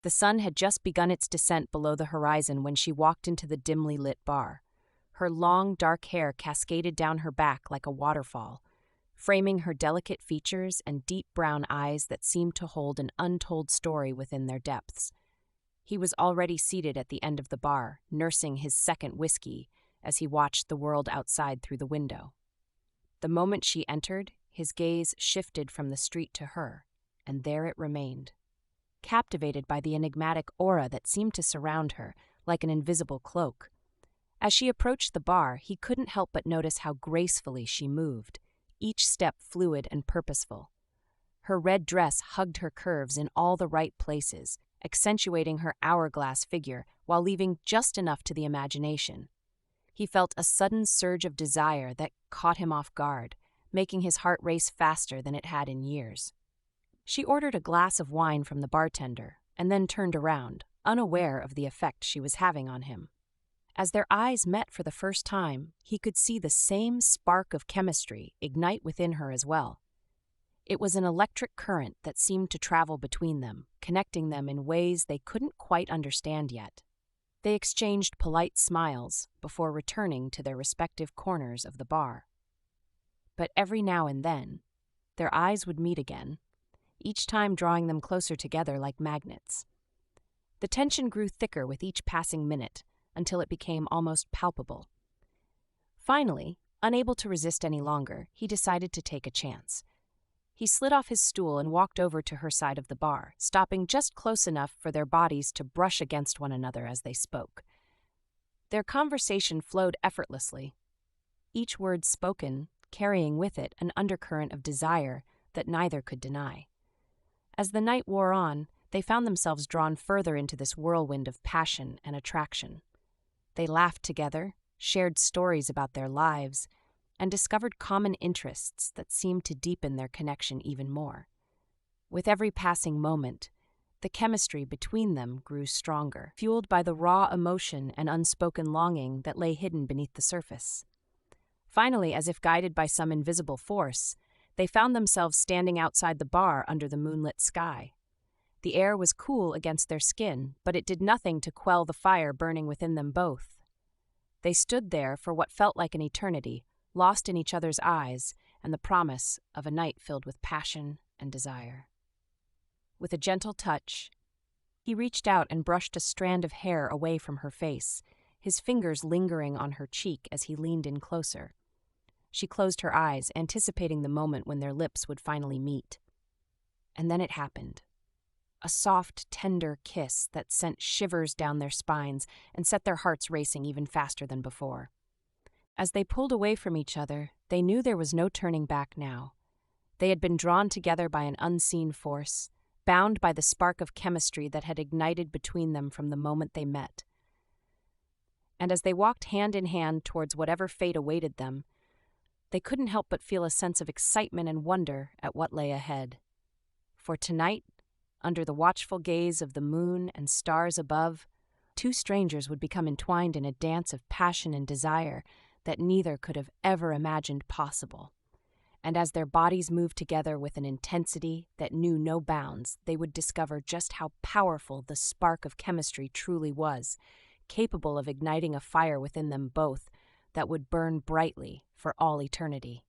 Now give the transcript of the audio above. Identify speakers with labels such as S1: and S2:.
S1: The sun had just begun its descent below the horizon when she walked into the dimly lit bar. Her long, dark hair cascaded down her back like a waterfall, framing her delicate features and deep brown eyes that seemed to hold an untold story within their depths. He was already seated at the end of the bar, nursing his second whiskey as he watched the world outside through the window. The moment she entered, his gaze shifted from the street to her, and there it remained, captivated by the enigmatic aura that seemed to surround her like an invisible cloak. As she approached the bar, he couldn't help but notice how gracefully she moved, each step fluid and purposeful. Her red dress hugged her curves in all the right places, accentuating her hourglass figure while leaving just enough to the imagination. He felt a sudden surge of desire that caught him off guard, making his heart race faster than it had in years. She ordered a glass of wine from the bartender and then turned around, unaware of the effect she was having on him. As their eyes met for the first time, he could see the same spark of chemistry ignite within her as well. It was an electric current that seemed to travel between them, connecting them in ways they couldn't quite understand yet. They exchanged polite smiles before returning to their respective corners of the bar. But every now and then, their eyes would meet again, each time drawing them closer together like magnets. The tension grew thicker with each passing minute, until it became almost palpable. Finally, unable to resist any longer, he decided to take a chance. He slid off his stool and walked over to her side of the bar, stopping just close enough for their bodies to brush against one another as they spoke. Their conversation flowed effortlessly, each word spoken carrying with it an undercurrent of desire that neither could deny. As the night wore on, they found themselves drawn further into this whirlwind of passion and attraction. They laughed together, shared stories about their lives, and discovered common interests that seemed to deepen their connection even more. With every passing moment, the chemistry between them grew stronger, fueled by the raw emotion and unspoken longing that lay hidden beneath the surface. Finally, as if guided by some invisible force, they found themselves standing outside the bar under the moonlit sky. The air was cool against their skin, but it did nothing to quell the fire burning within them both. They stood there for what felt like an eternity, lost in each other's eyes and the promise of a night filled with passion and desire. With a gentle touch, he reached out and brushed a strand of hair away from her face, his fingers lingering on her cheek as he leaned in closer. She closed her eyes, anticipating the moment when their lips would finally meet. And then it happened. A soft, tender kiss that sent shivers down their spines and set their hearts racing even faster than before. As they pulled away from each other, they knew there was no turning back now. They had been drawn together by an unseen force, bound by the spark of chemistry that had ignited between them from the moment they met. And as they walked hand in hand towards whatever fate awaited them, they couldn't help but feel a sense of excitement and wonder at what lay ahead. For tonight, under the watchful gaze of the moon and stars above, two strangers would become entwined in a dance of passion and desire that neither could have ever imagined possible. And as their bodies moved together with an intensity that knew no bounds, they would discover just how powerful the spark of chemistry truly was, capable of igniting a fire within them both that would burn brightly for all eternity.